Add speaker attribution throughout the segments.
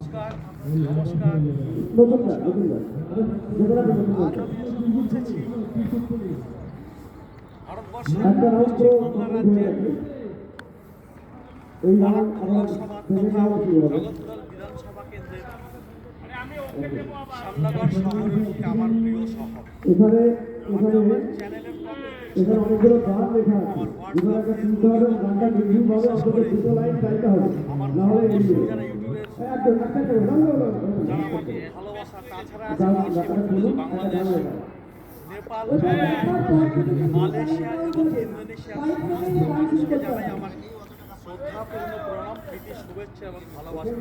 Speaker 1: নমস্কার নমস্কার আজ আমি এসে পৌঁছেছি ভারতবর্ষের পশ্চিমবাংলা রাজ্যের লোকসভা তথা জগদ্দল বিধানসভা কেন্দ্রের শ্যামনগর শহর হচ্ছে আমার প্রিয় শহর। আমি আমার চ্যানেলের পক্ষে আমার হোয়াটসঅ্যাপ ফেসবুক এবং বিশেষ করে আমার ভারতবর্ষের যারা ইউটিউবের যারা আমাকে ভালোবাসা, তাছাড়া আছে পার্শ্ববর্তী বাংলাদেশ, নেপাল, মালয়েশিয়া এবং ইন্দোনেশিয়ার সমস্ত মানুষকে জানাই আমার শ্রদ্ধাপূর্ণ প্রণাম, প্রীতি, শুভেচ্ছা এবং ভালোবাসা।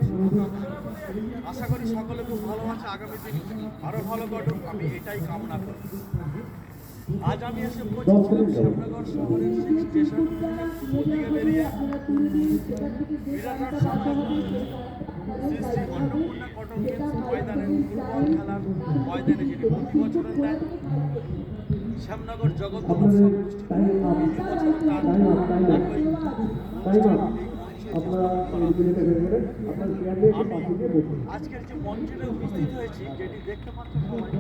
Speaker 1: আশা করি সকলে খুব ভালো আছে, আগামী দিন আরও ভালো ঘটুক, আমি এটাই কামনা করি। আজ আমি এসে পৌঁছেছিলাম শ্যামনগর শহরের সেই স্টেশন থেকে বেরিয়ে বিরাট শ্রী শ্রী অন্নপূর্ণা কটন গেমস ময়দানে ফুটবল খেলার ময়দানে, যেটি প্রতি বছরের দেয় শ্যামনগর জগদ্দল উৎসব অনুষ্ঠিত হয়। এবছর তার আজকের যে মঞ্চে উপস্থিত হয়েছি, যেটি দেখতে পাচ্ছেন সবাই,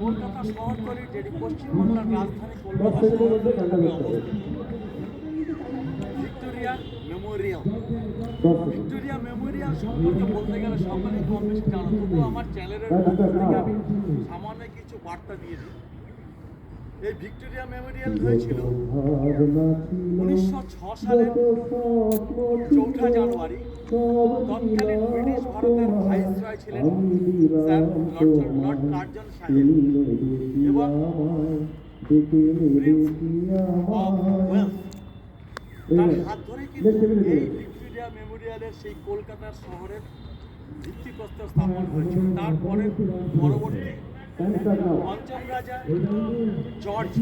Speaker 1: কলকাতা শহরতলি, যেটি পশ্চিমবাংলার রাজধানী কলকাতা শহরে অবস্থিত। ভিক্টোরিয়া মেমোরিয়াল, ভিক্টোরিয়া মেমোরিয়াল সম্পর্কে বলতে গেলে সকলেই কম বেশি জানো, তবুও আমার চ্যানেলের পক্ষ থেকে আমি সামান্য কিছু বার্তা দিয়ে দিই। এই ভিক্টোরিয়া মেমোরিয়াল হয়েছিল 1906 সালের 4 জানুয়ারি। তৎকালীন ব্রিটিশ ভারতের ভাইসরয় ছিলেন স্যার লর্ড কার্জন সাহেব এবং প্রিন্স অফ ওয়েলস, তার হাত ধরে কিন্তু এই ভিক্টোরিয়া মেমোরিয়ালের সেই কলকাতার শহরের ভিত্তিপ্রস্তর স্থাপন হয়েছিল। তারপরে পরবর্তী পঞ্চম রাজা জর্জ,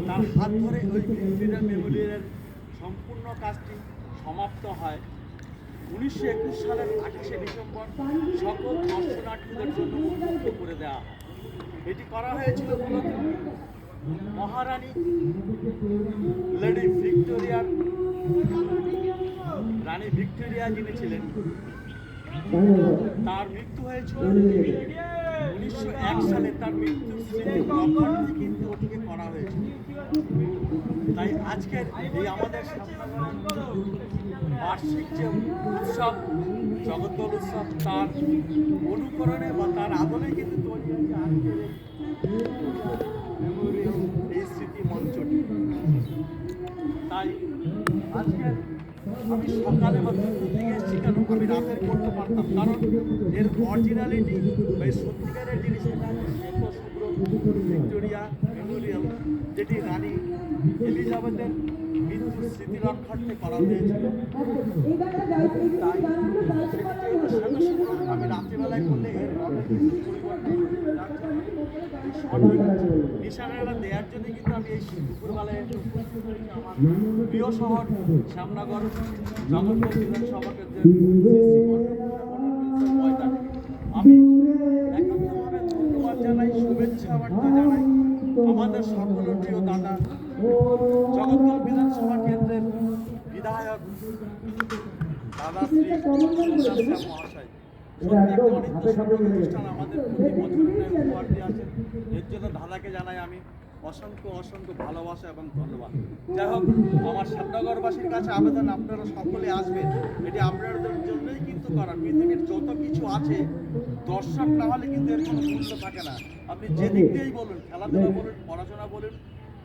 Speaker 1: তার হাত ধরে ওই ভিক্টোরিয়া মেমোরিয়ালের সম্পূর্ণ কাজটি সমাপ্ত হয়। 1921 সালের 28শে ডিসেম্বর সকল দর্শনার্থীদের জন্য উন্মুক্ত করে দেওয়া হয়। এটি করা হয়েছিল মূলত মহারানী লেডি ভিক্টোরিয়ার, রানী ভিক্টোরিয়া যিনি ছিলেন, তার মৃত্যু হয়েছিল 1901 সালে। তার মৃত্যুর স্মৃতি রক্ষার্থে কিন্তু ওটিকে করা হয়েছিল। তাই আজকের এই আমাদের বার্ষিক যে উৎসব জগদ্দল উৎসব, তার অনুকরণে বা তার আদলে কিন্তু তৈরি হয়েছে আজকের এই স্মৃতি মঞ্চটি। তাই আজকের আমি সকালে বা দুপুর দিকে এসেছি, কেন আমি রাতের করতে পারতাম, কারণ এর অরিজিনালিটি বা সত্যিকারের জিনিস ভিক্টোরিয়া মেমোরিয়াল, যেটি রানী এলিজাবেথের মৃত্যুর স্মৃতি রক্ষার্থে করা হয়েছিল। আমি রাত্রিবেলায় করলে এর নিশানাটা দেওয়ার জন্য কিন্তু আমি এই দুপুরবেলায় আমার প্রিয় শহর শ্যামনগর জগদ্দল বিধানসভা কেন্দ্রের ময়দানে আমি একান্তভাবে ধন্যবাদ জানাই, শুভেচ্ছা বার্তা জানাই আমাদের সকলের প্রিয় দাদা জগদ্দল বিধানসভা কেন্দ্রের বিধায়ক দাদা শ্রী মহাশয়। অনুষ্ঠান আমাদের প্রতি বছর উপহার দিয়ে আছেন, এর জন্য দাদাকে জানাই আমি অসংখ্য অসংখ্য ভালোবাসা এবং ধন্যবাদ। যাই হোক, আমার শ্যামনগরবাসীর কাছে আবেদন, আপনারা সকলে আসবেন, এটি আপনাদের জন্যই কিন্তু করা। পৃথিবীর যত কিছু আছে, দর্শক না হলে কিন্তু এর কোনো মূল্য থাকে না। আপনি যে দিক দিয়েই বলুন, খেলাধুলা বলুন, পড়াশোনা বলুন,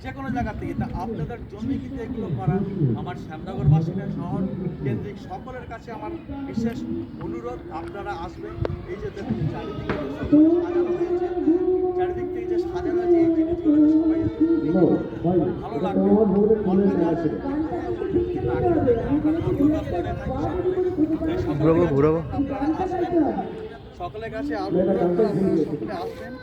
Speaker 1: যে কোনো জায়গা থেকে, তা আপনাদের জন্যই কিন্তু এগুলো করা। আমার শ্যামনগরবাসীরা শহর কেন্দ্রিক সকলের কাছে আমার বিশেষ অনুরোধ, আপনারা আসবেন। এই যে দেখুন চারিদিকে সাজানো হয়েছে, চারিদিক থেকে যে সাজানো আছে, এই জিনিসগুলো সবাই ভালো লাগবে। সকলের কাছে আরো সকলে আসবেন,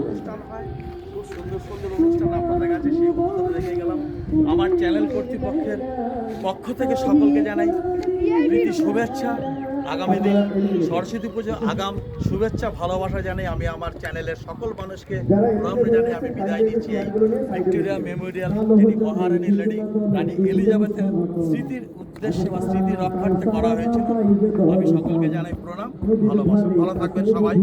Speaker 1: অনুষ্ঠান হয়, খুব সুন্দর সুন্দর অনুষ্ঠান আপনাদের কাছে সেই উপস্থিত রেখে গেলাম। আমার চ্যানেল কর্তৃপক্ষের পক্ষ থেকে সকলকে জানাই প্রীতি, শুভেচ্ছা। আগামী দিন সরস্বতী পুজো, আগাম শুভেচ্ছা ভালোবাসা জানাই আমি আমার চ্যানেলের সকল মানুষকে প্রণাম জানাই আমি বিদায় নিচ্ছি। এই ভিক্টোরিয়া মেমোরিয়াল, যেটি মহারানী লেডি রানী এলিজাবেথের স্মৃতির উদ্দেশ্যে বা স্মৃতি রক্ষার্থে করা হয়েছিল। আমি সকলকে জানাই প্রণাম, ভালোবাসা। ভালো থাকবেন সবাই।